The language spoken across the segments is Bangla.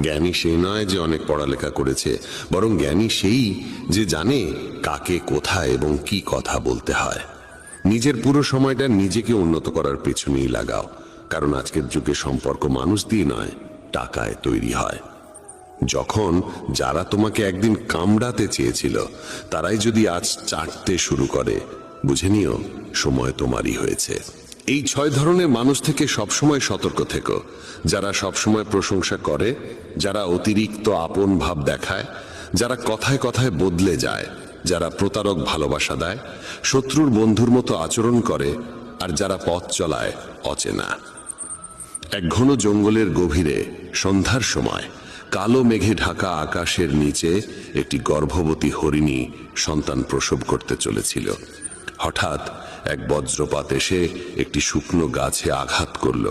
জ্ঞানী সেই নয় যে অনেক পড়ালেখা করেছে, বরং জ্ঞানী সেই যে জানে কাকে কোথায় এবং কি কথা বলতে হয়। নিজের পুরো সময়টা নিজেকে উন্নত করার পেছনেই লাগাও, কারণ আজকের যুগে সম্পর্ক মানুষ দিয়ে নয়, টাকায় তৈরি হয়। যখন যারা তোমাকে একদিন কামড়াতে চেয়েছিল তারাই যদি আজ চাটতে শুরু করে, বুঝে নিও সময় তোমারই হয়েছে। এই 6 ধরনের মানুষ থেকে সবসময় সতর্ক থেকো। যারা সবসময় প্রশংসা করে, যারা অতিরিক্ত আপন ভাব দেখায়, যারা কথায় কথায় বদলে যায়, যারা প্রতারক ভালোবাসা দেয়, শত্রুর বন্ধুর মতো আচরণ করে, আর যারা পথ চলায় অচেনা। এক ঘন জঙ্গলের গভীরে সন্ধ্যার সময় কালো মেঘে ঢাকা আকাশের নিচে একটি গর্ভবতী হরিণী সন্তান প্রসব করতে চলেছিল। হঠাৎ এক বজ্রপাত এসে একটি শুকনো গাছে আঘাত করল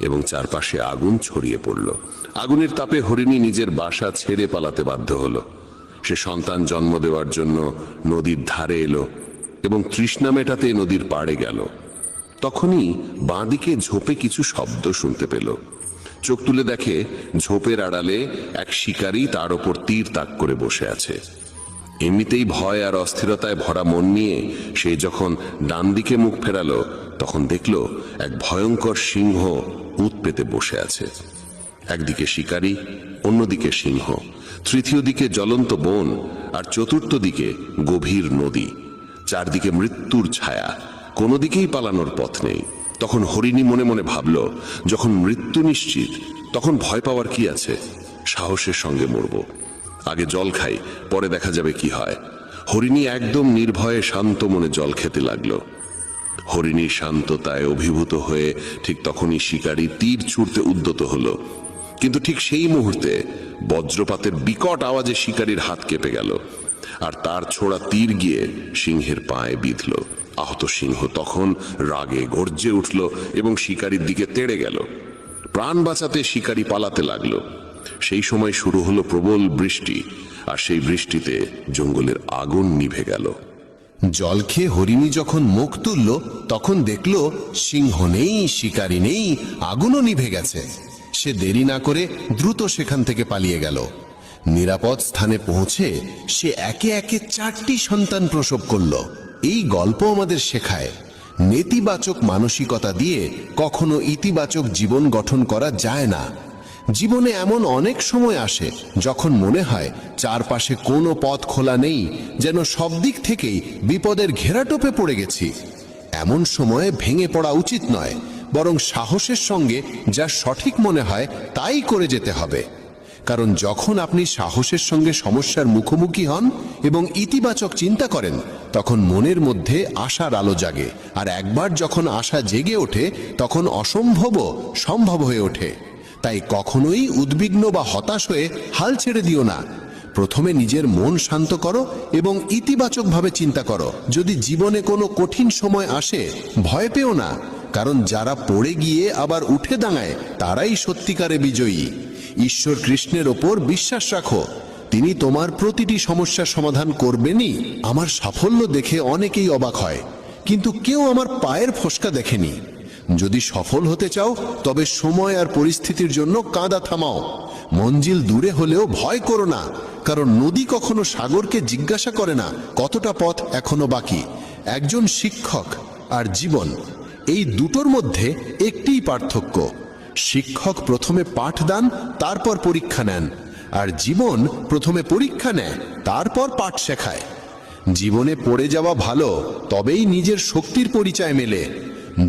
এবং চারপাশে আগুন ছড়িয়ে পড়ল। আগুনের তাপে হরিণী নিজের বাসা ছেড়ে পালাতে বাধ্য হলো। সে সন্তান জন্ম দেওয়ার জন্য নদীর ধারে এলো এবং তৃষ্ণা মেটাতে নদীর পাড়ে গেল। তখনই বাঁদিকে ঝোপে কিছু শব্দ শুনতে পেল। চোখ তুলে দেখে ঝোপের আড়ালে এক শিকারী তার ওপর তীর তাক করে বসে আছে। এমনিতেই ভয় আর অস্থিরতায় ভরা মন নিয়ে সে যখন ডান দিকে মুখ ফেরালো, তখন দেখল এক ভয়ঙ্কর সিংহ উত পেতে বসে আছে। একদিকে শিকারী, অন্যদিকে সিংহ, তৃতীয় দিকে জ্বলন্ত বন, আর চতুর্থ দিকে গভীর নদী। চারদিকে মৃত্যুর ছায়া, কোনো দিকেই পালানোর পথ নেই। তখন হরিণী মনে মনে ভাবল, যখন মৃত্যু নিশ্চিত তখন ভয় পাওয়ার কি আছে? সাহসের সঙ্গে মরব। আগে জল খাই, পরে দেখা যাবে কি হয়। হরিণী একদম নির্ভয়ে শান্ত মনে জল খেতে লাগলো। হরিণীর শান্ততায় অভিভূত হয়ে ঠিক তখনই শিকারী তীর ছুঁড়তে উদ্যত হলো। কিন্তু ঠিক সেই মুহূর্তে বজ্রপাতের বিকট আওয়াজে শিকারীর হাত কেঁপে গেল, আর তার ছোড়া তীর গিয়ে সিংহের পায়ে বিঁধল। আহত সিংহ তখন রাগে গর্জে উঠল এবং শিকারীর দিকে তেড়ে গেল। প্রাণ বাঁচাতে শিকারী পালাতে লাগলো। সেই সময় শুরু হলো প্রবল বৃষ্টি, আর সেই বৃষ্টিতে জঙ্গলের আগুন নিভে গেল। জল খেয়ে হরিণী যখন মুখ তুলল, তখন দেখল সিংহ নেই, শিকারী নেই, আগুনও নিভে গেছে। সে দেরি না করে দ্রুত সেখান থেকে পালিয়ে গেল। নিরাপদ স্থানে পৌঁছে সে একে একে 4টি সন্তান প্রসব করল। এই গল্প আমাদের শেখায়, নেতিবাচক মানসিকতা দিয়ে কখনো ইতিবাচক জীবন গঠন করা যায় না। জীবনে এমন অনেক সময় আসে যখন মনে হয় চারপাশে কোনো পথ খোলা নেই, যেন সব দিক থেকেই বিপদের ঘেরাটোপে পড়ে গেছি। এমন সময়ে ভেঙে পড়া উচিত নয়, বরং সাহসের সঙ্গে যা সঠিক মনে হয় তাই করে যেতে হবে। কারণ যখন আপনি সাহসের সঙ্গে সমস্যার মুখোমুখি হন এবং ইতিবাচক চিন্তা করেন, তখন মনের মধ্যে আশার আলো জাগে, আর একবার যখন আশা জেগে ওঠে তখন অসম্ভবও সম্ভব হয়ে ওঠে। তাই কখনোই উদ্বিগ্ন বা হতাশ হয়ে হাল ছেড়ে দিও না। প্রথমে নিজের মন শান্ত করো এবং ইতিবাচকভাবে চিন্তা করো। যদি জীবনে কোনো কঠিন সময় আসে, ভয় পেও না, কারণ যারা পড়ে গিয়ে আবার উঠে দাঁড়ায় তারাই সত্যিকারে বিজয়ী। ঈশ্বর কৃষ্ণের ওপর বিশ্বাস রাখো, তিনি তোমার প্রতিটি সমস্যার সমাধান করবেনই। আমার সাফল্য দেখে অনেকেই অবাক হয়, কিন্তু কেউ আমার পায়ের ফোসকা দেখেনি। যদি সফল হতে চাও, তবে সময় আর পরিস্থিতির জন্য কাঁদা থামাও। মঞ্জিল দূরে হলেও ভয় করো না, কারণ নদী কখনো সাগরকে জিজ্ঞাসা করে না কতটা পথ এখনো বাকি। একজন শিক্ষক আর জীবন, এই দুটোর মধ্যে একটিই পার্থক্য। শিক্ষক প্রথমে পাঠ দান, তারপর পরীক্ষা নেন, আর জীবন প্রথমে পরীক্ষা নেয়, তারপর পাঠ শেখায়। জীবনে পড়ে যাওয়া ভালো, তবেই নিজের শক্তির পরিচয় মেলে।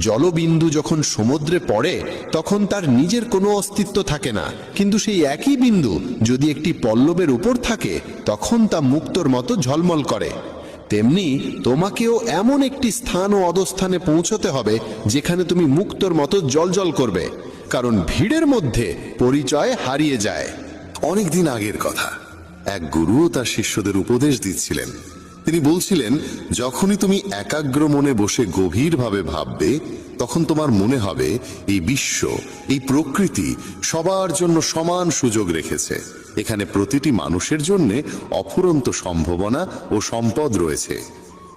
জলবিন্দু যখন সমুদ্রে পড়ে তখন তার নিজের কোনো অস্তিত্ব থাকে না, কিন্তু সেই একই বিন্দু যদি একটি পল্লবের উপর থাকে তখন তা মুক্তোর মতো ঝলমল করে। তেমনি তোমাকেও এমন একটি স্থান ও অবস্থানে পৌঁছতে হবে যেখানে তুমি মুক্তোর মতো জ্বলজ্বল করবে, কারণ ভিড়ের মধ্যে পরিচয় হারিয়ে যায়। অনেকদিন আগের কথা, এক গুরু তার শিষ্যদের উপদেশ দিচ্ছিলেন। তিনি বলছিলেন, যখনই তুমি একাগ্র মনে বসে গভীরভাবে ভাববে, তখন তোমার মনে হবে এই বিশ্ব, এই প্রকৃতি সবার জন্য সমান সুযোগ রেখেছে। এখানে প্রতিটি মানুষের জন্য অফুরন্ত সম্ভাবনা ও সম্পদ রয়েছে।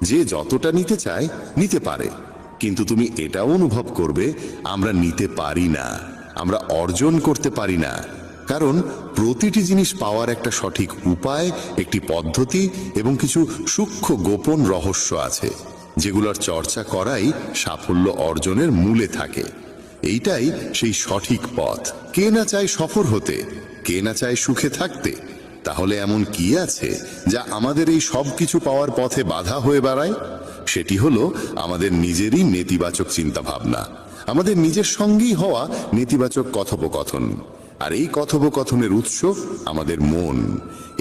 যে যতটা নিতে চায় নিতে পারে, কিন্তু তুমি এটাও অনুভব করবে আমরা নিতে পারি না, আমরা অর্জন করতে পারি না, কারণ প্রতিটি জিনিস পাওয়ার একটা সঠিক উপায়, একটি পদ্ধতি এবং কিছু সূক্ষ্ম গোপন রহস্য আছে, যেগুলোর চর্চা করাই সাফল্য অর্জনের মূলে থাকে। এইটাই সেই সঠিক পথ। কে না চায় সফল হতে, কে না চায় সুখে থাকতে? তাহলে এমন কি আছে যা আমাদের এই সব কিছু পাওয়ার পথে বাধা হয়ে দাঁড়ায়? সেটি হলো আমাদের নিজেরই নেতিবাচক চিন্তা ভাবনা, আমাদের নিজের সঙ্গেই হওয়া নেতিবাচক কথোপকথন। আর এই কথোপকথনের উৎস আমাদের মন।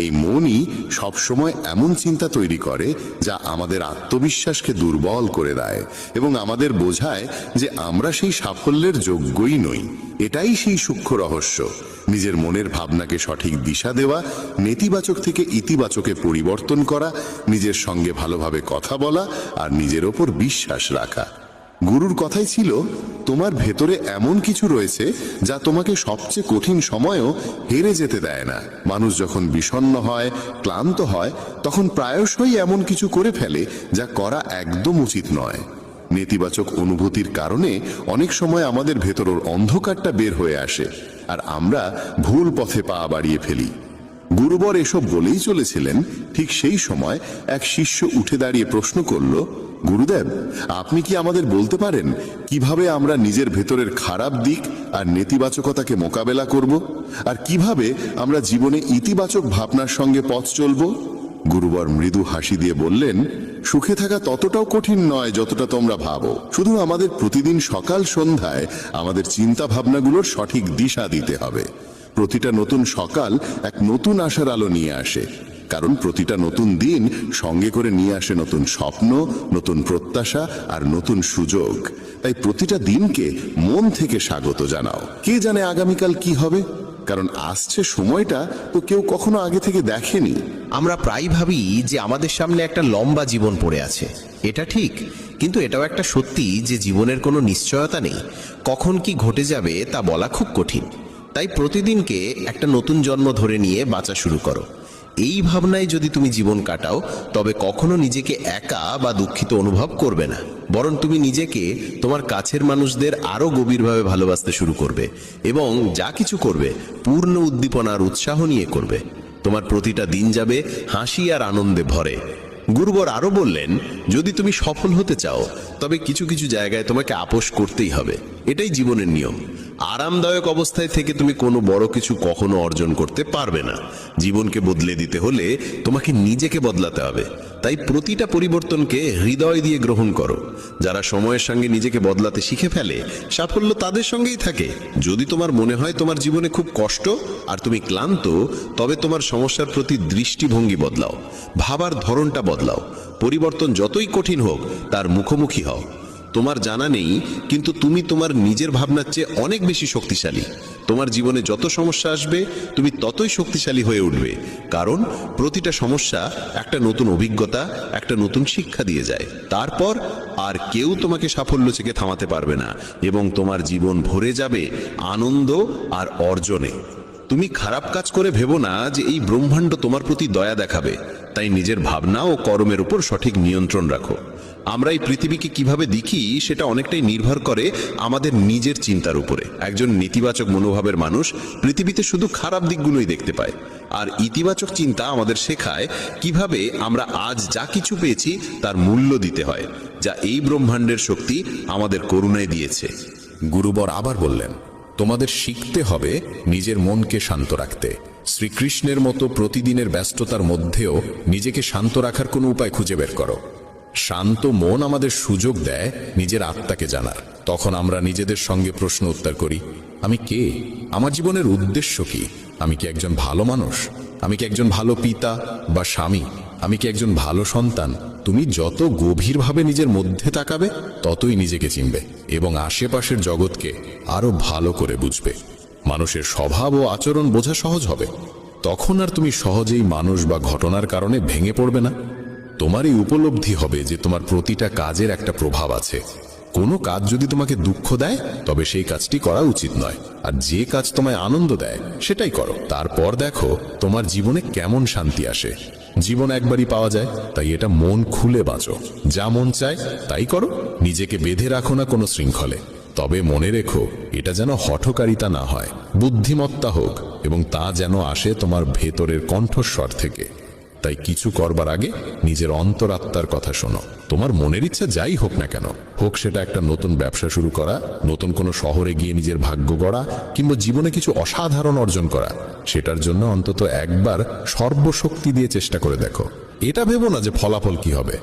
এই মনই সবসময় এমন চিন্তা তৈরি করে যা আমাদের আত্মবিশ্বাসকে দুর্বল করে দেয় এবং আমাদের বোঝায় যে আমরা সেই সাফল্যের যোগ্যই নই। এটাই সেই সূক্ষ্ম রহস্য, নিজের মনের ভাবনাকে সঠিক দিশা দেওয়া, নেতিবাচক থেকে ইতিবাচকে পরিবর্তন করা, নিজের সঙ্গে ভালোভাবে কথা বলা আর নিজের ওপর বিশ্বাস রাখা। গুরুর কথাই ছিল, তোমার ভেতরে এমন কিছু রয়েছে যা তোমাকে সবচেয়ে কঠিন সময়েও হেরে যেতে দেয় না। মানুষ যখন বিষণ্ণ হয়, ক্লান্ত হয়, তখন প্রায়শই এমন কিছু করে ফেলে যা করা একদম উচিত নয়। নেতিবাচক অনুভূতির কারণে অনেক সময় আমাদের ভেতরের অন্ধকারটা বের হয়ে আসে আর আমরা ভুল পথে পা বাড়িয়ে ফেলি। গুরুবর এসব বলেই চলেছিলেন। ঠিক সেই সময় এক শিষ্য উঠে দাঁড়িয়ে প্রশ্ন করল, গুরুদেব, আপনি কি আমাদের বলতে পারেন কিভাবে আমরা নিজের ভেতরের খারাপ দিক আর নেতিবাচকতাকে মোকাবেলা করব, আর কিভাবে আমরা জীবনে ইতিবাচক ভাবনার সঙ্গে পথ চলব? গুরুবর মৃদু হাসি দিয়ে বললেন, সুখে থাকা ততটাও কঠিন নয় যতটা তোমরা ভাবো। শুধু আমাদের প্রতিদিন সকাল সন্ধ্যায় আমাদের চিন্তা ভাবনাগুলোর সঠিক দিশা দিতে হবে। প্রতিটা নতুন সকাল এক নতুন আশার আলো নিয়ে আসে, কারণ প্রতিটা নতুন দিন সঙ্গে করে নিয়ে আসে নতুন স্বপ্ন, নতুন প্রত্যাশা আর নতুন সুযোগ। তাই প্রতিটা দিনকে মন থেকে স্বাগত জানাও। কে জানে আগামীকাল কি হবে, কারণ আসছে সময়টা তো কেউ কখনো আগে থেকে দেখেনি। আমরা প্রায় ভাবি যে আমাদের সামনে একটা লম্বা জীবন পড়ে আছে। এটা ঠিক, কিন্তু এটাও একটা সত্যি যে জীবনের কোনো নিশ্চয়তা নেই। কখন কি ঘটে যাবে তা বলা খুব কঠিন। তাই প্রতিদিনকে একটা নতুন জন্ম ধরে নিয়ে বাঁচা শুরু করো। এই ভাবনায় যদি তুমি জীবন কাটাও, তবে কখনো নিজেকে একা বা দুঃখিত অনুভব করবে না, বরং তুমি নিজেকে, তোমার কাছের মানুষদের আরো গভীরভাবে ভালোবাসতে শুরু করবে এবং যা কিছু করবে পূর্ণ উদ্দীপনা আর উৎসাহ নিয়ে করবে। তোমার প্রতিটা দিন যাবে হাসি আর আনন্দে ভরে। গুরুবর আরো বললেন, যদি তুমি সফল হতে চাও, তবে কিছু কিছু জায়গায় তোমাকে আপোষ করতেই হবে। এটাই জীবনের নিয়ম। আরামদায়ক অবস্থায় থেকে তুমি কোনো বড় কিছু কখনো অর্জন করতে পারবে না। জীবনকে বদলে দিতে হলে তোমাকে নিজেকে বদলাতে হবে। তাই প্রতিটা পরিবর্তনকে হৃদয় দিয়ে গ্রহণ করো। যারা সময়ের সঙ্গে নিজেকে বদলাতে শিখে ফেলে, সাফল্য তাদের সঙ্গেই থাকে। যদি তোমার মনে হয় তোমার জীবনে খুব কষ্ট আর তুমি ক্লান্ত, তবে তোমার সমস্যার প্রতি দৃষ্টিভঙ্গি বদলাও, ভাবার ধরনটা বদলাও। পরিবর্তন যতই কঠিন হোক, তার মুখোমুখি হও। তোমার জানা নেই, কিন্তু তুমি তোমার নিজের ভাবনার চেয়ে অনেক বেশি শক্তিশালী। তোমার জীবনে যত সমস্যা আসবে, তুমি ততই শক্তিশালী হয়ে উঠবে, কারণ প্রতিটা সমস্যা একটা নতুন অভিজ্ঞতা, একটা নতুন শিক্ষা দিয়ে যায়। তারপর আর কেউ তোমাকে সাফল্য থেকে থামাতে পারবে না এবং তোমার জীবন ভরে যাবে আনন্দ আর অর্জনে। তুমি খারাপ কাজ করে ভেবো না যে এই ব্রহ্মাণ্ড তোমার প্রতি দয়া দেখাবে। তাই নিজের ভাবনা ও কর্মের উপর সঠিক নিয়ন্ত্রণ রাখো। আমরা এই পৃথিবীকে কিভাবে দেখি সেটা অনেকটাই নির্ভর করে আমাদের নিজের চিন্তার উপরে। একজন নেতিবাচক মনোভাবের মানুষ পৃথিবীতে শুধু খারাপ দিকগুলোই দেখতে পায়, আর ইতিবাচক চিন্তা আমাদের শেখায় কিভাবে আমরা আজ যা কিছু পেয়েছি তার মূল্য দিতে হয়, যা এই ব্রহ্মাণ্ডের শক্তি আমাদের করুণায় দিয়েছে। গুরুবর আবার বললেন, তোমাদের শিখতে হবে নিজের মনকে শান্ত রাখতে। শ্রীকৃষ্ণের মতো প্রতিদিনের ব্যস্ততার মধ্যেও নিজেকে শান্ত রাখার কোনো উপায় খুঁজে বের করো। শান্ত মন আমাদের সুযোগ দেয় নিজের আত্মাকে জানার। তখন আমরা নিজেদের সঙ্গে প্রশ্ন উত্তর করি, আমি কে? আমার জীবনের উদ্দেশ্য কি? আমি কি একজন ভালো মানুষ? আমি কি একজন ভালো পিতা বা স্বামী? আমি কি একজন ভালো সন্তান? তুমি যত গভীরভাবে নিজের মধ্যে তাকাবে, ততই নিজেকে চিনবে এবং আশেপাশের জগৎকে আরো ভালো করে বুঝবে। মানুষের স্বভাব ও আচরণ বোঝা সহজ হবে। তখন আর তুমি সহজেই মানুষ বা ঘটনার কারণে ভেঙে পড়বে না। তোমার এই উপলব্ধি হবে যে তোমার প্রতিটা কাজের একটা প্রভাব আছে। কোনো কাজ যদি তোমাকে দুঃখ দেয়, তবে সেই কাজটি করা উচিত নয়, আর যে কাজ তোমায় আনন্দ দেয় সেটাই করো। তারপর দেখো তোমার জীবনে কেমন শান্তি আসে। জীবন একবারই পাওয়া যায়, তাই এটা মন খুলে বাঁচো। যা মন চায় তাই করো, নিজেকে বেঁধে রাখো না কোনো শৃঙ্খলে। তবে মনে রেখো, এটা যেন হঠকারিতা না হয়, বুদ্ধিমত্তা হোক, এবং তা যেন আসে তোমার ভেতরের কণ্ঠস্বর থেকে। তাই কিছু করবার আগে নিজের অন্তরাত্মার কথা শোনো। তোমার মনের ইচ্ছা যাই হোক না কেন, হোক সেটা একটা নতুন ব্যবসা শুরু করা, নতুন কোনো শহরে গিয়ে নিজের ভাগ্য গড়া, কিংবা জীবনে কিছু অসাধারণ অর্জন করা, সেটার জন্য অন্তত একবার সর্বশক্তি দিয়ে চেষ্টা করে দেখো। এটা ভেবো না যে ফলাফল কি হবে।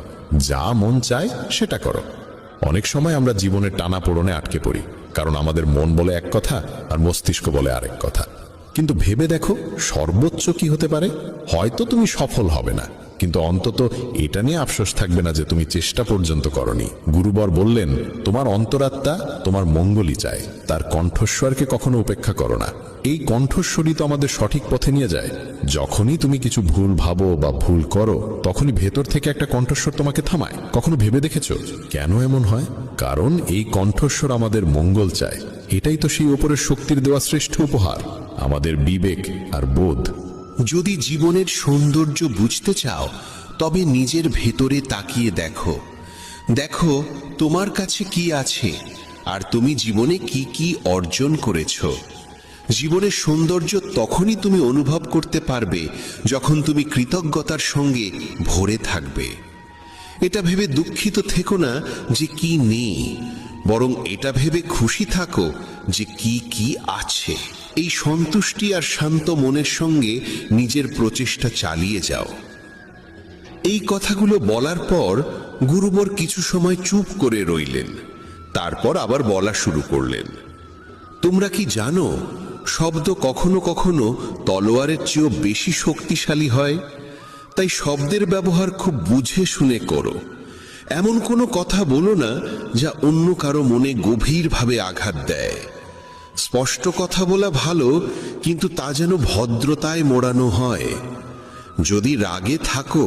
যা মন চায় সেটা করো। অনেক সময় আমরা জীবনের টানাপোড়েনে আটকে পড়ি, কারণ আমাদের মন বলে এক কথা আর মস্তিষ্ক বলে আরেক কথা। কিন্তু ভেবে দেখো, সর্বোচ্চ কি হতে পারে? হয়তো তুমি সফল হবে না, কিন্তু অন্তত এটা নিয়ে আফসোস থাকবে না যে তুমি চেষ্টা পর্যন্ত করনি। গুরুবর বললেন, তোমার অন্তরাত্মা তোমার মঙ্গলই চায়, তার কণ্ঠস্বরকে কখনো উপেক্ষা করো না। এই কণ্ঠস্বরই তো আমাদের সঠিক পথে নিয়ে যায়। যখনই তুমি কিছু ভুল ভাবো বা ভুল করো, তখনই ভেতর থেকে একটা কণ্ঠস্বর তোমাকে থামায়। কখনো ভেবে দেখেছো কেন এমন হয়? কারণ এই কণ্ঠস্বর আমাদের মঙ্গল চায়। এটাই তো সেই উপরের শক্তির দেওয়া শ্রেষ্ঠ উপহার, আমাদের বিবেক আর বোধ। যদি জীবনের সৌন্দর্য বুঝতে চাও, তবে নিজের ভেতরে তাকিয়ে দেখো। দেখো তোমার কাছে কি আছে, আর তুমি জীবনে কি কি অর্জন করেছো। জীবনের সৌন্দর্য তখনই তুমি অনুভব করতে পারবে যখন তুমি কৃতজ্ঞতার সঙ্গে ভরে থাকবে। এটা ভেবে দুঃখিত থেকো না যে কি নেই, বরং এটা ভেবে খুশি থাকো যে কি কি আছে। এই সন্তুষ্টি আর শান্ত মনের সঙ্গে নিজের প্রচেষ্টা চালিয়ে যাও। এই কথাগুলো বলার পর গুরুবর কিছু সময় চুপ করে রইলেন। তারপর আবার বলা শুরু করলেন, তোমরা কি জানো, শব্দ কখনো কখনো তলোয়ারের চেয়েও বেশি শক্তিশালী হয়। তাই শব্দের ব্যবহার খুব বুঝে শুনে করো। এমন কোনো কথা বলো না যা অন্য কারো মনে গভীরভাবে আঘাত দেয়। স্পষ্ট কথা বলা ভালো, কিন্তু তা যেন ভদ্রতায় মোড়ানো হয়। যদি রাগে থাকো,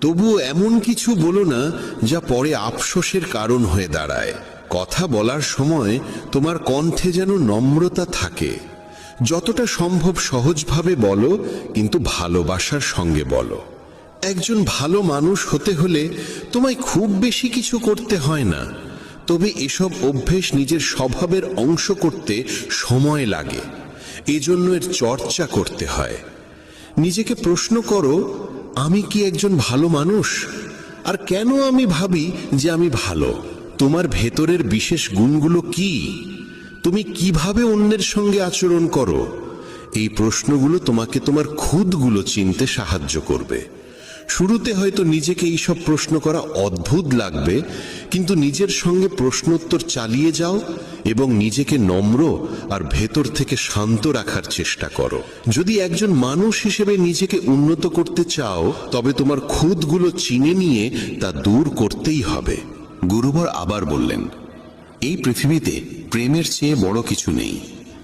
তবুও এমন কিছু বলো না যা পরে আফসোসের কারণ হয়ে দাঁড়ায়। কথা বলার সময় তোমার কণ্ঠে যেন নম্রতা থাকে। যতটা সম্ভব সহজভাবে বলো, কিন্তু ভালোবাসার সঙ্গে বলো। একজন ভালো মানুষ হতে হলে তোমায় খুব বেশি কিছু করতে হয় না, তবে এসব অভ্যেস নিজের স্বভাবের অংশ করতে সময় লাগে। এজন্য এর চর্চা করতে হয়। নিজেকে প্রশ্ন করো, আমি কি একজন ভালো মানুষ? আর কেন আমি ভাবি যে আমি ভালো? তোমার ভেতরের বিশেষ গুণগুলো কি? তুমি কিভাবে অন্যের সঙ্গে আচরণ করো? এই প্রশ্নগুলো তোমাকে তোমার খুদগুলো চিনতে সাহায্য করবে। শুরুতে হয়তো নিজেকে এইসব প্রশ্ন করা অদ্ভুত লাগবে, কিন্তু নিজের সঙ্গে প্রশ্নোত্তর চালিয়ে যাও এবং নিজেকে নম্র আর ভেতর থেকে শান্ত রাখার চেষ্টা করো। যদি একজন মানুষ হিসেবে নিজেকে উন্নত করতে চাও, তবে তোমার খুদগুলো চিনে নিয়ে তা দূর করতেই হবে। গুরুবর আবার বললেন, এই পৃথিবীতে প্রেমের চেয়ে বড় কিছু নেই।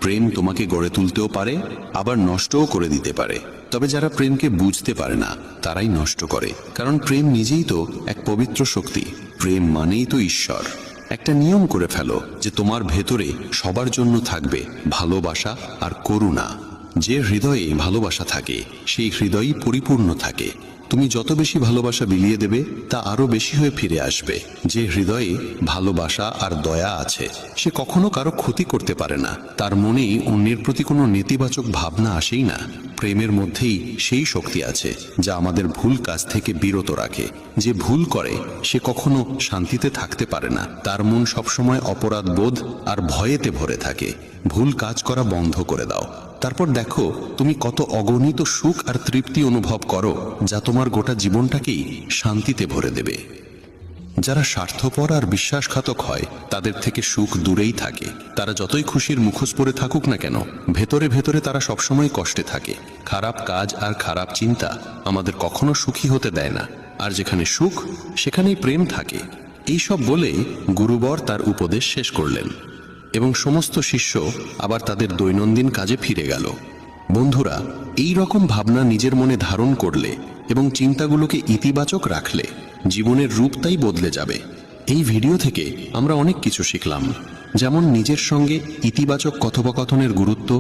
প্রেম তোমাকে গড়ে তুলতেও পারে, আবার নষ্টও করে দিতে পারে। তবে যারা প্রেমকে বুঝতে পারে না, তারাই নষ্ট করে। কারণ প্রেম নিজেই তো এক পবিত্র শক্তি। প্রেম মানেই তো ঈশ্বর। একটা নিয়ম করে ফেলো যে তোমার ভেতরে সবার জন্য থাকবে ভালোবাসা আর করুণা। যে হৃদয়ে ভালোবাসা থাকে, সেই হৃদয়ই পরিপূর্ণ থাকে। তুমি যত বেশি ভালোবাসা বিলিয়ে দেবে, তা আরো বেশি হয়ে ফিরে আসবে। যে হৃদয়ে ভালোবাসা আর দয়া আছে, সে কখনো কারো ক্ষতি করতে পারে না। তার মনেই অন্যের প্রতি কোনো নেতিবাচক ভাবনা আসেই না। প্রেমের মধ্যেই সেই শক্তি আছে যা আমাদের ভুল কাজ থেকে বিরত রাখে। যে ভুল করে সে কখনো শান্তিতে থাকতে পারে না। তার মন সবসময় অপরাধ বোধ আর ভয়েতে ভরে থাকে। ভুল কাজ করা বন্ধ করে দাও। তারপর দেখো তুমি কত অগণিত সুখ আর তৃপ্তি অনুভব করো, যা তোমার গোটা জীবনটাকেই শান্তিতে ভরে দেবে। যারা স্বার্থপর আর বিশ্বাসঘাতক হয়, তাদের থেকে সুখ দূরেই থাকে। তারা যতই খুশির মুখোশ পরে থাকুক না কেন, ভেতরে ভেতরে তারা সবসময় কষ্টে থাকে। খারাপ কাজ আর খারাপ চিন্তা আমাদের কখনো সুখী হতে দেয় না। আর যেখানে সুখ, সেখানেই প্রেম থাকে। এইসব বলে গুরুবর তার উপদেশ শেষ করলেন এবং সমস্ত শিষ্য আবার তাদের দৈনন্দিন কাজে ফিরে গেল। বন্ধুরা, এই রকম ভাবনা নিজের মনে ধারণ করলে এবং চিন্তাগুলোকে ইতিবাচক রাখলে জীবনের রূপটাই বদলে যাবে। এই ভিডিও থেকে আমরা অনেক কিছু শিখলাম, যেমন নিজের সঙ্গে ইতিবাচক কথোপকথনের গুরুত্ব,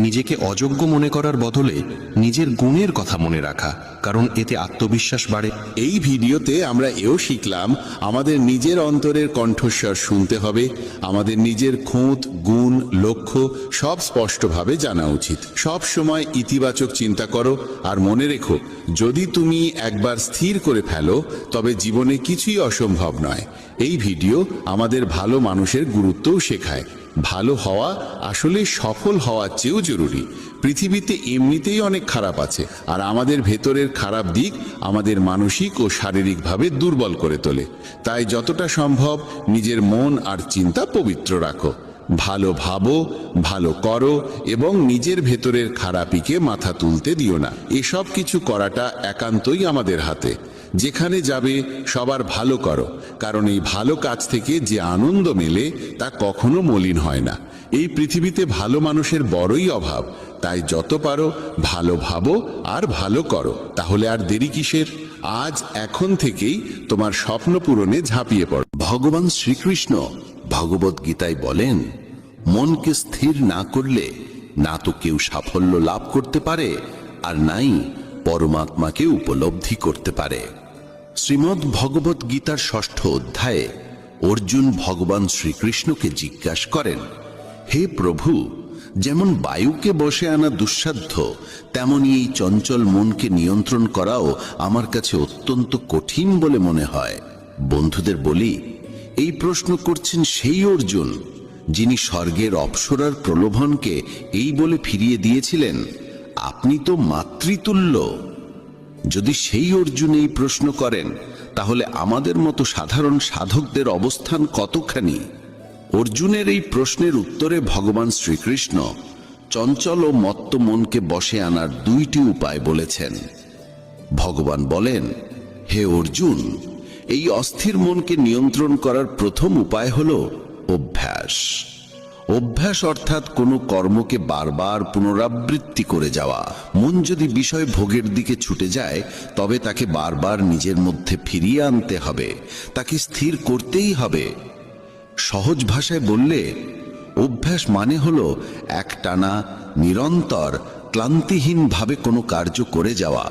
নিজেকে অযোগ্য মনে করার বদলে নিজের গুণের কথা মনে রাখা, কারণ এতে আত্মবিশ্বাস বাড়ে। এই ভিডিওতে আমরা এও শিখলাম আমাদের নিজের অন্তরের কণ্ঠস্বর শুনতে হবে। আমাদের নিজের খুঁত, গুণ, লক্ষ্য সব স্পষ্টভাবে জানা উচিত। সব সময় ইতিবাচক চিন্তা করো, আর মনে রেখো, যদি তুমি একবার স্থির করে ফেলো তবে জীবনে কিছুই অসম্ভব নয়। এই ভিডিও আমাদের ভালো মানুষের গুরুত্বও শেখায়। ভালো হওয়া আসলে সফল হওয়ার চেয়েও জরুরি। পৃথিবীতে এমনিতেই অনেক খারাপ আছে, আর আমাদের ভেতরের খারাপ দিক আমাদের মানসিক ও শারীরিকভাবে দুর্বল করে তোলে। তাই যতটা সম্ভব নিজের মন আর চিন্তা পবিত্র রাখো। ভালো ভাবো, ভালো করো এবং নিজের ভেতরের খারাপিকে মাথা তুলতে দিও না। এসব কিছু করাটা একান্তই আমাদের হাতে। যেখানে যাবে সবার ভালো করো, কারণ এই ভালো কাজ থেকে যে আনন্দ মেলে তা কখনো মলিন হয় না। এই পৃথিবীতে ভালো মানুষের বড়ই অভাব। তাই যত পারো ভালো ভাবো আর ভালো করো। তাহলে আর দেরি কিসের? আজ এখন থেকেই তোমার স্বপ্ন পূরণে ঝাঁপিয়ে পড়ো। ভগবান শ্রীকৃষ্ণ ভগবত গীতায় বলেন, মনকে স্থির না করলে না তো কেউ সাফল্য লাভ করতে পারে, আর নাই পরমাত্মাকে উপলব্ধি করতে পারে। শ্রীমদ্ ভগবত গীতার 6ঠ অধ্যায়ে অর্জুন ভগবান শ্রীকৃষ্ণকে জিজ্ঞাসা করেন, হে প্রভু, যেমন বায়ুকে বশে আনা দুঃসাধ্য, তেমনি এই চঞ্চল মনকে নিয়ন্ত্রণ করাও আমার কাছে অত্যন্ত কঠিন বলে মনে হয়। বন্ধুদের বলি, এই প্রশ্ন করছেন সেই অর্জুন যিনি স্বর্গের অপ্সরার প্রলোভনকে এই বলে ফিরিয়ে দিয়েছিলেন, আপনি তো মাতৃতুল্য। যদি সেই অর্জুন এই প্রশ্ন করেন, তাহলে আমাদের মতো সাধারণ সাধকদের অবস্থান কতখানি? অর্জুনের এই প্রশ্নের উত্তরে ভগবান শ্রীকৃষ্ণ চঞ্চল ও মত্ত মনকে বশে আনার 2টি উপায় বলেছেন। ভগবান বলেন, হে অর্জুন, এই অস্থির মনকে নিয়ন্ত্রণ করার প্রথম উপায় হল অভ্যাস। অভ্যাস অর্থাৎ কোনো কর্মকে বারবার পুনরাবৃত্তি করে যাওয়া। মন যদি বিষয় ভোগের দিকে ছুটে যায়, তবে তাকে বারবার নিজের মধ্যে ফিরিয়ে আনতে হবে, তাকে স্থির করতেই হবে। সহজ ভাষায় বললে, অভ্যাস মানে হলো একটানা নিরন্তর ক্লান্তিহীনভাবে কোনো কার্য করে যাওয়া।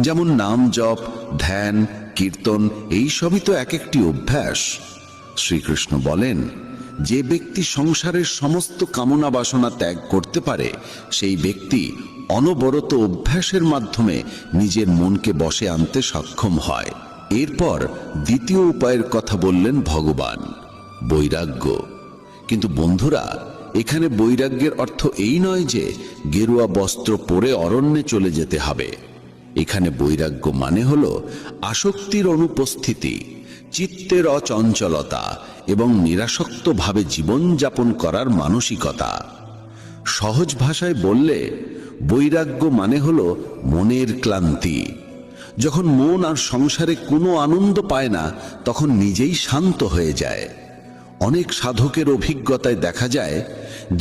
যেমন নাম জপ, ধ্যান, কীর্তন, এই সবই তো এক একটি অভ্যাস। শ্রীকৃষ্ণ বলেন, যে ব্যক্তি সংসারের সমস্ত কামনা বাসনা ত্যাগ করতে পারে, সেই ব্যক্তি অনবরত অভ্যাসের মাধ্যমে নিজের মনকে বশে আনতে সক্ষম হয়। এরপর দ্বিতীয় উপায়ের কথা বললেন ভগবান, বৈরাগ্য। কিন্তু বন্ধুরা, এখানে বৈরাগ্যের অর্থ এই নয় যে গেরুয়া বস্ত্র পরে অরণ্যে চলে যেতে হবে। এখানে বৈরাগ্য মানে হলো আসক্তির অনুপস্থিতি, চিত্তের অচঞ্চলতা এবং নিরাসক্তভাবে জীবনযাপন করার মানসিকতা। সহজ ভাষায় বললে, বৈরাগ্য মানে হলো মনের ক্লান্তি। যখন মন আর সংসারে কোনো আনন্দ পায় না, তখন নিজেই শান্ত হয়ে যায়। অনেক সাধকের অভিজ্ঞতায় দেখা যায়,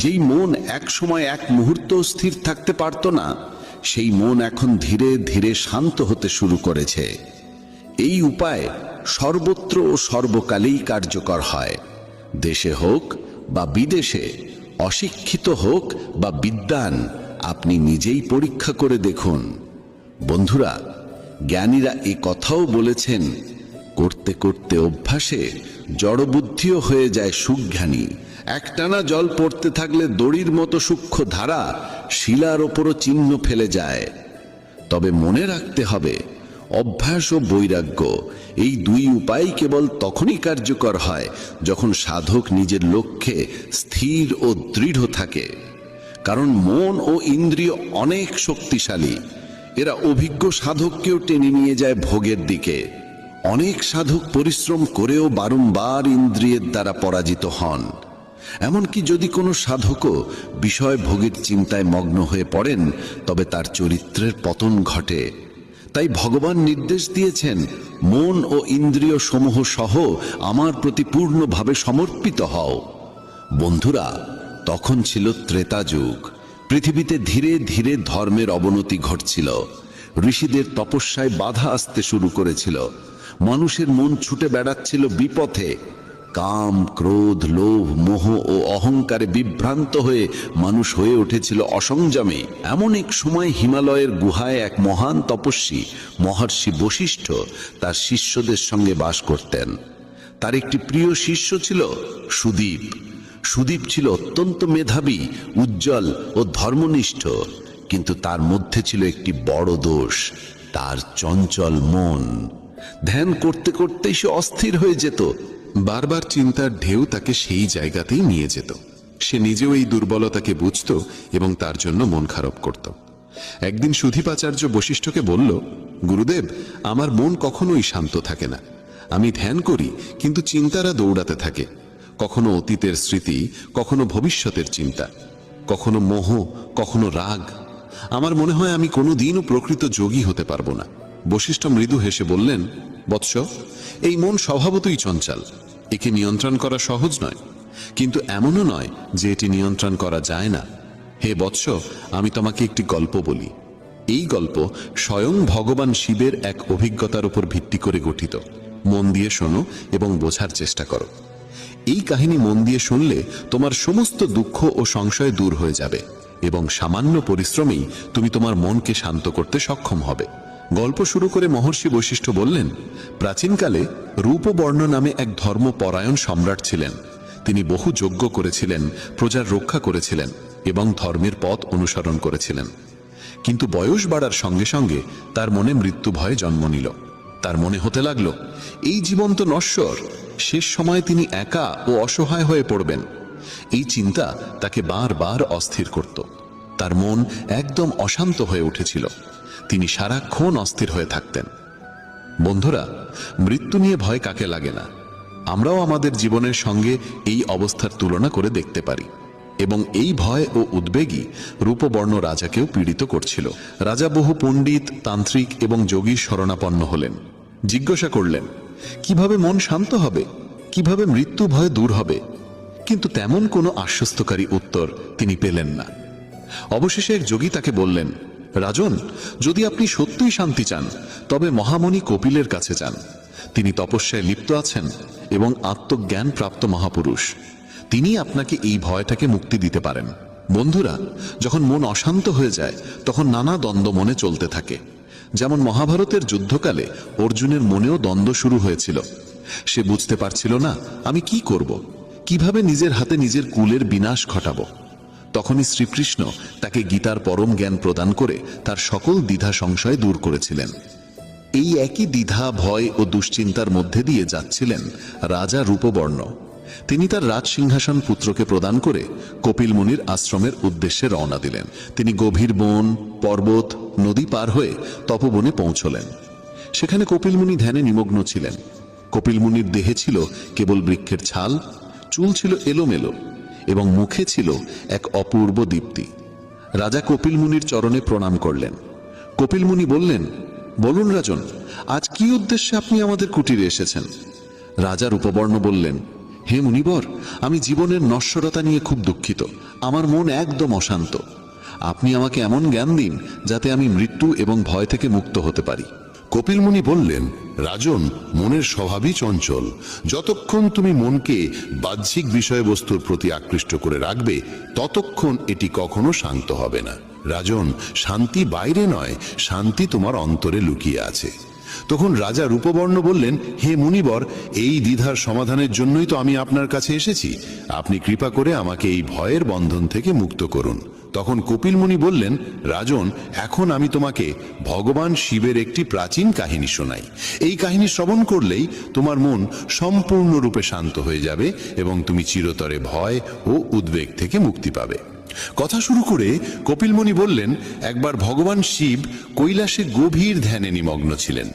যেই মন এক সময় এক মুহূর্ত স্থির থাকতে পারত না, সেই মন এখন ধীরে ধীরে শান্ত হতে শুরু করেছে। এই উপায় সর্বত্র ও সর্বকালেই কার্যকর হয়। দেশে হোক বা বিদেশে, অশিক্ষিত হোক বা বিদ্বান, আপনি নিজেই পরীক্ষা করে দেখুন। বন্ধুরা, জ্ঞানীরা এই কথাও বলেছেন, করতে করতে অভ্যাসে জড়বুদ্ধিও হয়ে যায় সুজ্ঞানী। একটানা জল পড়তে থাকলে দড়ির মতো সূক্ষ্ম ধারা শিলার ওপরও চিহ্ন ফেলে যায়। তবে মনে রাখতে হবে, অভ্যাস ও বৈরাগ্য এই 2 উপায় কেবল তখনই কার্যকর হয় যখন সাধক নিজের লক্ষ্যে স্থির ও দৃঢ় থাকে। কারণ মন ও ইন্দ্রিয় অনেক শক্তিশালী, এরা অভিজ্ঞ সাধককেও টেনে নিয়ে যায় ভোগের দিকে। অনেক সাধক পরিশ্রম করেও বারংবার ইন্দ্রিয়ের দ্বারা পরাজিত হন। এমনকি যদি কোনো সাধকও বিষয় ভোগের চিন্তায় মগ্ন হয়ে পড়েন, তবে তার চরিত্রের পতন ঘটে। তাই ভগবান নির্দেশ দিয়েছেন, মন ও ইন্দ্রিয় সমূহ সহ আমার প্রতি পূর্ণভাবে সমর্পিত হও। বন্ধুরা, তখন ছিল ত্রেতা যুগ। পৃথিবীতে ধীরে ধীরে ধর্মের অবনতি ঘটছিল। ঋষিদের তপস্যায় বাধা আসতে শুরু করেছিল। মানুষের মন ছুটে বেড়াচ্ছিল বিপথে। কাম, ক্রোধ, লোভ, মোহ ও অহংকারে বিভ্রান্ত হয়ে মানুষ হয়ে উঠেছিল অসংযমে। এমন এক সময় হিমালয়ের গুহায় এক মহান তপস্বী মহর্ষি বশিষ্ঠ তার শিষ্যদের সঙ্গে বাস করতেন। তার একটি প্রিয় শিষ্য ছিল সুদীপ। সুদীপ ছিল অত্যন্ত মেধাবী, উজ্জ্বল ও ধর্মনিষ্ঠ, কিন্তু তার মধ্যে ছিল একটি বড় দোষ, তার চঞ্চল মন। ধ্যান করতে করতেই সে অস্থির হয়ে যেত। বারবার চিন্তার ঢেউ তাকে সেই জায়গাতেই নিয়ে যেত। সে নিজেও এই দুর্বলতাকে বুঝত এবং তার জন্য মন খারাপ করত। একদিন সুধীপাচার্য বশিষ্ঠকে বলল, গুরুদেব, আমার মন কখনোই শান্ত থাকে না। আমি ধ্যান করি, কিন্তু চিন্তারা দৌড়াতে থাকে। কখনো অতীতের স্মৃতি, কখনো ভবিষ্যতের চিন্তা, কখনো মোহ, কখনো রাগ। আমার মনে হয় আমি কোনোদিনও প্রকৃত যোগী হতে পারবো না। বশিষ্ঠ মৃদু হেসে বললেন, বৎস, এই মন স্বভাবতই চঞ্চল। একে নিয়ন্ত্রণ করা সহজ নয়, কিন্তু এমনও নয় যে এটি নিয়ন্ত্রণ করা যায় না। হে বৎস, আমি তোমাকে একটি গল্প বলি। এই গল্প স্বয়ং ভগবান শিবের এক অভিজ্ঞতার উপর ভিত্তি করে গঠিত। মন দিয়ে শোনো এবং বোঝার চেষ্টা করো। এই কাহিনী মন দিয়ে শুনলে তোমার সমস্ত দুঃখ ও সংশয় দূর হয়ে যাবে এবং সামান্য পরিশ্রমেই তুমি তোমার মনকে শান্ত করতে সক্ষম হবে। গল্প শুরু করে মহর্ষি বশিষ্ঠ বললেন, প্রাচীনকালে রূপবর্ণ নামে এক ধর্মপরায়ণ সম্রাট ছিলেন। তিনি বহু যজ্ঞ করেছিলেন, প্রজার রক্ষা করেছিলেন এবং ধর্মের পথ অনুসরণ করেছিলেন। কিন্তু বয়স বাড়ার সঙ্গে সঙ্গে তার মনে মৃত্যু ভয় জন্ম নিল। তার মনে হতে লাগলো, এই জীবন তো নশ্বর, শেষ সময়ে তিনি একা ও অসহায় হয়ে পড়বেন। এই চিন্তা তাকে বারবার অস্থির করত। তার মন একদম অশান্ত হয়ে উঠেছিল। তিনি সারাক্ষণ অস্থির হয়ে থাকতেন। বন্ধুরা, মৃত্যু নিয়ে ভয় কাকে লাগে না? আমরাও আমাদের জীবনের সঙ্গে এই অবস্থার তুলনা করে দেখতে পারি এবং এই ভয় ও উদ্বেগই রূপবর্ণ রাজাকেও পীড়িত করছিল। রাজা বহু পণ্ডিত, তান্ত্রিক এবং যোগীর শরণাপন্ন হলেন। জিজ্ঞাসা করলেন, কিভাবে মন শান্ত হবে, কিভাবে মৃত্যু ভয় দূর হবে? কিন্তু তেমন কোনো আশ্বস্তকারী উত্তর তিনি পেলেন না। অবশেষে এক যোগী তাকে বললেন, রাজন, যদি আপনি সত্যিই শান্তি চান তবে মহামণি কপিলের কাছে যান। তিনি তপস্যায় লিপ্ত আছেন এবং আত্মজ্ঞান প্রাপ্ত মহাপুরুষ। তিনি আপনাকে এই ভয়টাকে মুক্তি দিতে পারেন। বন্ধুরা, যখন মন অশান্ত হয়ে যায় তখন নানা দ্বন্দ্ব মনে চলতে থাকে। যেমন মহাভারতের যুদ্ধকালে অর্জুনের মনেও দ্বন্দ্ব শুরু হয়েছিল। সে বুঝতে পারছিল না আমি কি করব, কিভাবে নিজের হাতে নিজের কুলের বিনাশ ঘটাবো। তখনই শ্রীকৃষ্ণ তাকে গীতার পরম জ্ঞান প্রদান করে তার সকল দ্বিধা সংশয় দূর করেছিলেন। এই একই দ্বিধা, ভয় ও দুশ্চিন্তার মধ্যে দিয়ে যাচ্ছিলেন রাজা রূপবর্ণ। তিনি তার রাজসিংহাসন পুত্রকে প্রদান করে কপিল মুনির আশ্রমের উদ্দেশ্যে রওনা দিলেন। তিনি গভীর বন, পর্বত, নদী পার হয়ে তপবনে পৌঁছলেন। সেখানে কপিল মুনি ধ্যানে নিমগ্ন ছিলেন। কপিল মুনির দেহে ছিল কেবল বৃক্ষের ছাল, চুল ছিল এলোমেলো এবং মুখে ছিল এক অপূর্ব দীপ্তি। রাজা কপিল মুনির চরণে প্রণাম করলেন। কপিল মুনি বললেন, বলুন রাজন, আজ কি উদ্দেশ্যে আপনি আমাদের কুটিরে এসেছেন? রাজা রূপবর্ণ বললেন, হে মুনিবর, আমি জীবনের নশ্বরতা নিয়ে খুব দুঃখিত। আমার মন একদম অশান্ত। আপনি আমাকে এমন জ্ঞান দিন যাতে আমি মৃত্যু এবং ভয় থেকে মুক্ত হতে পারি। কপিল মুনি বললেন, রাজন, মনের স্বভাবই চঞ্চল। যতক্ষণ তুমি মনকে বাহ্যিক বিষয়বস্তুর প্রতি আকৃষ্ট করে রাখবে ততক্ষণ এটি কখনো শান্ত হবে না। রাজন, শান্তি বাইরে নয়, শান্তি তোমার অন্তরে লুকিয়ে আছে। তখন রাজা রূপবর্ণ বললেন, হে মুনিবর, এই দ্বিধার সমাধানের জন্যই তো আমি আপনার কাছে এসেছি। আপনি কৃপা করে আমাকে এই ভয়ের বন্ধন থেকে মুক্ত করুন। তখন কপিল মুনি বললেন, রাজন, এখন আমি তোমাকে ভগবান শিবের একটি প্রাচীন কাহিনী শোনাই। এই কাহিনী শ্রবণ করলেই তোমার মন সম্পূর্ণরূপে শান্ত হয়ে যাবে এবং তুমি চিরতরে ভয় ও উদ্বেগ থেকে মুক্তি পাবে। কথা শুরু করে কপিল মুনি বললেন, একবার ভগবান শিব কৈলাসে গভীর ধ্যানে নিমগ্ন ছিলেন।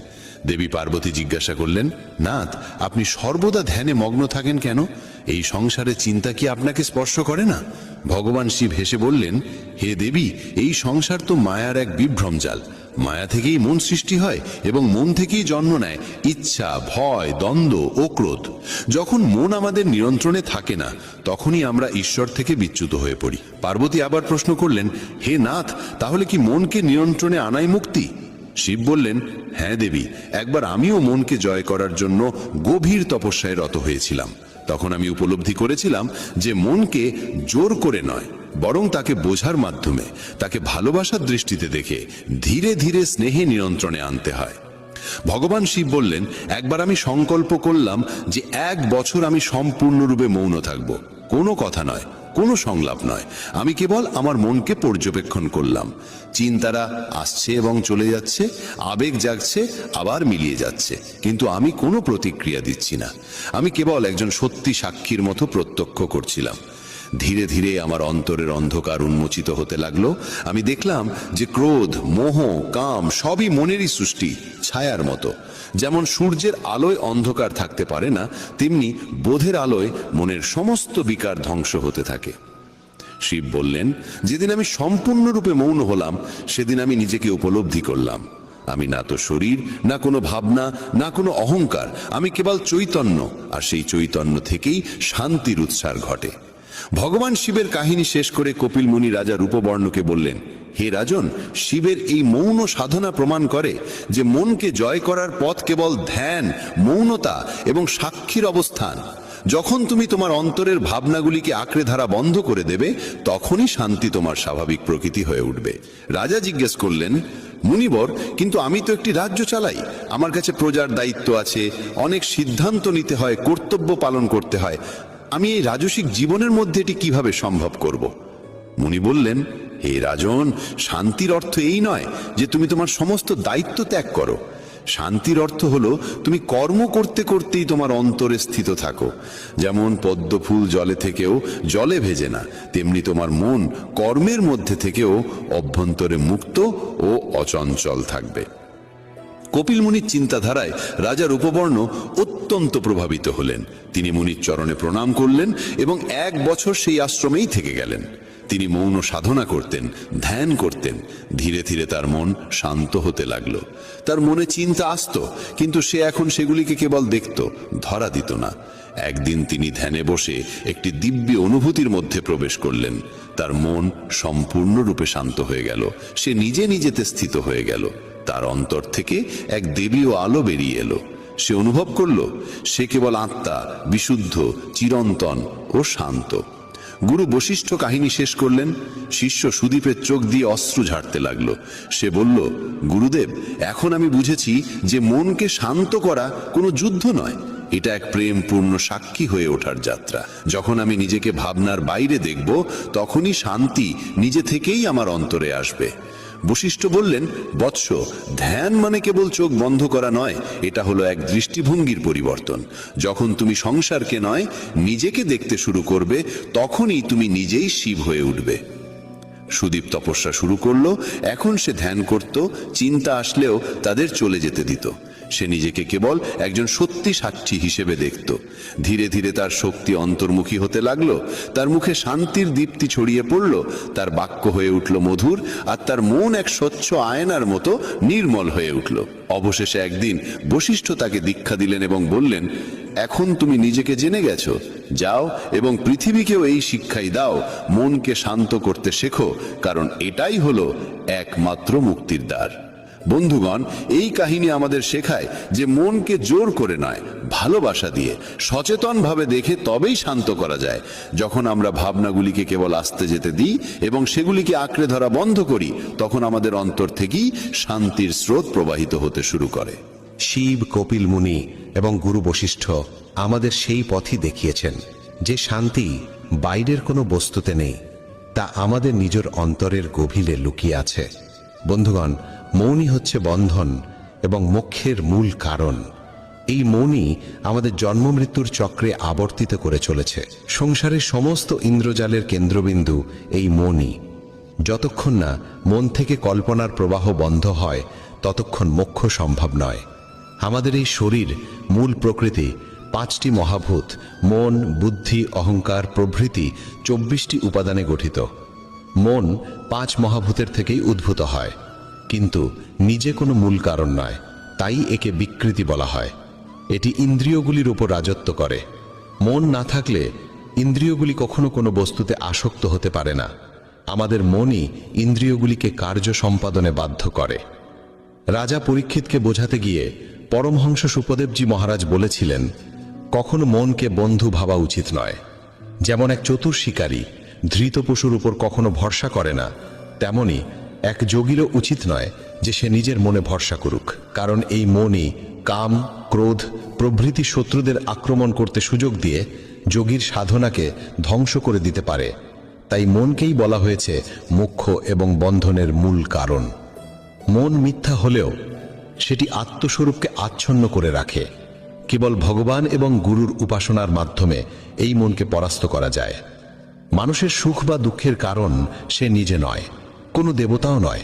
দেবী পার্বতী জিজ্ঞাসা করলেন, নাথ, আপনি সর্বদা ধ্যানে মগ্ন থাকেন কেন? এই সংসারে চিন্তা কি আপনাকে স্পর্শ করে না? ভগবান শিব হেসে বললেন, হে দেবী, এই সংসার তো মায়ার এক বিভ্রম জাল। মায়া থেকেই মন সৃষ্টি হয় এবং মন থেকেই জন্ম নেয় ইচ্ছা, ভয়, দ্বন্দ্ব ও ক্রোধ। যখন মন আমাদের নিয়ন্ত্রণে থাকে না তখনই আমরা ঈশ্বর থেকে বিচ্যুত হয়ে পড়ি। পার্বতী আবার প্রশ্ন করলেন, হে নাথ, তাহলে কি মনকে নিয়ন্ত্রণে আনাই মুক্তি? শিব বললেন, হ্যাঁ দেবী, একবার আমিও মনকে জয় করার জন্য গভীর তপস্যায় রত হয়েছিলাম। তখন আমি উপলব্ধি করেছিলাম যে মনকে জোর করে নয়, বরং তাকে বোঝার মাধ্যমে, তাকে ভালোবাসার দৃষ্টিতে দেখে ধীরে ধীরে স্নেহে নিয়ন্ত্রণে আনতে হয়। ভগবান শিব বললেন, একবার আমি সংকল্প করলাম যে 1 বছর আমি সম্পূর্ণরূপে মৌন থাকব, কোনো কথা নয়, কোনো সংলাপ নয়। আমি কেবল আমার মনকে পর্যবেক্ষণ করলাম। চিন্তারা আসছে এবং চলে যাচ্ছে, আবেগ জাগছে, আবার মিলিয়ে যাচ্ছে, কিন্তু আমি কোনো প্রতিক্রিয়া দিচ্ছি না। আমি কেবল একজন সত্যি সাক্ষীর মতো প্রত্যক্ষ করছিলাম। ধীরে ধীরে আমার অন্তরের অন্ধকার উন্মোচিত হতে লাগলো। আমি দেখলাম যে ক্রোধ, মোহ, কাম সবই মনেরই সৃষ্টি, ছায়ার মতো। যেমন সূর্যের আলোয় অন্ধকার থাকতে পারে না, তেমনি বোধের আলোয় মনের সমস্ত বিকার ধ্বংস হতে থাকে। শিব বললেন, যেদিন আমি সম্পূর্ণরূপে মৌন হলাম, সেদিন আমি নিজেকে উপলব্ধি করলাম। আমি না তো শরীর, না কোনো ভাবনা, না কোনো অহংকার, আমি কেবল চৈতন্য, আর সেই চৈতন্য থেকেই শান্তির উৎসার ঘটে। ভগবান শিবের কাহিনী শেষ করে কপিল মুনি রাজা রূপবর্ণকে বললেন, হে রাজন, শিবের এই মৌন সাধনা প্রমাণ করে যে মনকে জয় করার পথ কেবল ধ্যান, মৌনতা এবং সাক্ষীর অবস্থান। যখন তুমি তোমার অন্তরের ভাবনাগুলিকে আঁকড়ে ধরা বন্ধ করে দেবে, তখনই শান্তি তোমার স্বাভাবিক প্রকৃতি হয়ে উঠবে। রাজা জিজ্ঞেস করলেন, মুনিবর, কিন্তু আমি তো একটি রাজ্য চালাই, আমার কাছে প্রজার দায়িত্ব আছে, অনেক সিদ্ধান্ত নিতে হয়, কর্তব্য পালন করতে হয়। আমি এই রাজসিক জীবনের মধ্যে এটি কিভাবে সম্ভব করব? মুনি বললেন, হে রাজন, শান্তির অর্থ এই নয় যে তুমি তোমার সমস্ত দায়িত্ব ত্যাগ করো। শান্তির অর্থ হলো তুমি কর্ম করতে করতেই তোমার অন্তরে স্থিত থাকো। যেমন পদ্ম ফুল জলে থেকেও জলে ভেজে না, তেমনি তোমার মন কর্মের মধ্যে থেকেও অভ্যন্তরে মুক্ত ও অচঞ্চল থাকবে। কপিল মুনির চিন্তাধারায় রাজা রূপবর্ণ অত্যন্ত প্রভাবিত হলেন। তিনি মুনির চরণে প্রণাম করলেন এবং 1 বছর সেই আশ্রমেই থেকে গেলেন। তিনি মৌন সাধনা করতেন, ধ্যান করতেন। ধীরে ধীরে তার মন শান্ত হতে লাগলো। তার মনে চিন্তা আসতো, কিন্তু সে এখন সেগুলিকে কেবল দেখত, ধরা দিত না। একদিন তিনি ধ্যানে বসে একটি দিব্য অনুভূতির মধ্যে প্রবেশ করলেন। তার মন সম্পূর্ণরূপে শান্ত হয়ে গেল। সে নিজে নিজেতে স্থিত হয়ে গেল। তার অন্তর থেকে এক দেবীয় আলো বেরিয়ে এলো। সে অনুভব করল সে কেবল আত্মা, বিশুদ্ধ, চিরন্তন ও শান্ত। গুরু বশিষ্ঠ কাহিনী শেষ করলেন। শিষ্য সুদীপের চোখ দিয়ে অশ্রু ঝাড়তে লাগলো। সে বলল, গুরুদেব, এখন আমি বুঝেছি যে মনকে শান্ত করা কোনো যুদ্ধ নয়, এটা এক প্রেমপূর্ণ সাক্ষী হয়ে ওঠার যাত্রা। যখন আমি নিজেকে ভাবনার বাইরে দেখব, তখনই শান্তি নিজে থেকেই আমার অন্তরে আসবে। বশিষ্ঠ বললেন, বৎস, ধ্যান মানে কেবল চোখ বন্ধ করা নয়, এটা হলো এক দৃষ্টিভঙ্গির পরিবর্তন। যখন তুমি সংসারকে নয়, নিজেকে দেখতে শুরু করবে, তখনই তুমি নিজেই শিব হয়ে উঠবে। সুদীপ তপস্যা শুরু করলো। এখন সে ধ্যান করত, চিন্তা আসলেও তাদের চলে যেতে দিত। সে নিজেকে কেবল একজন সত্যি সাক্ষী হিসেবে দেখত। ধীরে ধীরে তার শক্তি অন্তর্মুখী হতে লাগলো। তার মুখে শান্তির দীপ্তি ছড়িয়ে পড়ল। তার বাক্য হয়ে উঠল মধুর, আর তার মন এক স্বচ্ছ আয়নার মতো নির্মল হয়ে উঠল। অবশেষে একদিন বশিষ্ঠ তাকে দীক্ষা দিলেন এবং বললেন, এখন তুমি নিজেকে জেনে গেছো, যাও এবং পৃথিবীকেও এই শিক্ষাই দাও, মনকে শান্ত করতে শেখো, কারণ এটাই হলো একমাত্র মুক্তির দ্বার। বন্ধুগণ, এই কাহিনী আমাদের শেখায় যে মনকে জোর করে নয়, ভালোবাসা দিয়ে সচেতনভাবে দেখে তবেই শান্ত করা যায়। যখন আমরা ভাবনাগুলিকে কেবল আসতে যেতে দিই এবং সেগুলিকে আঁকড়ে ধরা বন্ধ করি, তখন আমাদের অন্তর থেকেই শান্তির স্রোত প্রবাহিত হতে শুরু করে। শিব, কপিল মুনি এবং গুরু বশিষ্ঠ আমাদের সেই পথই দেখিয়েছেন যে শান্তি বাইরের কোনো বস্তুতে নেই, তা আমাদের নিজের অন্তরের গভীরে লুকিয়ে আছে। বন্ধুগণ, মৌনই হচ্ছে বন্ধন এবং মোক্ষের মূল কারণ। এই মৌনই আমাদের জন্ম মৃত্যুর চক্রে আবর্তিত করে চলেছে। সংসারের সমস্ত ইন্দ্রজালের কেন্দ্রবিন্দু এই মৌনই। যতক্ষণ না মন থেকে কল্পনার প্রবাহ বন্ধ হয়, ততক্ষণ মোক্ষ সম্ভব নয়। আমাদের এই শরীর, মূল প্রকৃতি, 5টি মহাভূত মন, বুদ্ধি, অহংকার প্রভৃতি 24টি উপাদানে গঠিত। মন 5 মহাভূতের থেকেই উদ্ভূত হয়, কিন্তু নিজে কোনো মূল কারণ নয়, তাই একে বিকৃতি বলা হয়। এটি ইন্দ্রিয়গুলির উপর রাজত্ব করে। মন না থাকলে ইন্দ্রিয়গুলি কখনো কোনো বস্তুতে আসক্ত হতে পারে না। আমাদের মনই ইন্দ্রিয়গুলিকে কার্য সম্পাদনে বাধ্য করে। রাজা পরীক্ষিতকে বোঝাতে গিয়ে পরমহংস সুপদেবজি মহারাজ বলেছিলেন, কখনো মনকে বন্ধু ভাবা উচিত নয়। যেমন এক চতুর শিকারী ধৃত পশুর উপর কখনো ভরসা করে না, তেমনি এক যোগীরও উচিত নয় যে সে নিজের মনে ভরসা করুক, কারণ এই মনই কাম, ক্রোধ প্রভৃতি শত্রুদের আক্রমণ করতে সুযোগ দিয়ে যোগীর সাধনাকে ধ্বংস করে দিতে পারে। তাই মনকেই বলা হয়েছে মুখ্য এবং বন্ধনের মূল কারণ। মন মিথ্যা হলেও সেটি আত্মস্বরূপকে আচ্ছন্ন করে রাখে। কেবল ভগবান এবং গুরুর উপাসনার মাধ্যমে এই মনকে পরাস্ত করা যায়। মানুষের সুখ বা দুঃখের কারণ সে নিজে নয়, কোনো দেবতাও নয়।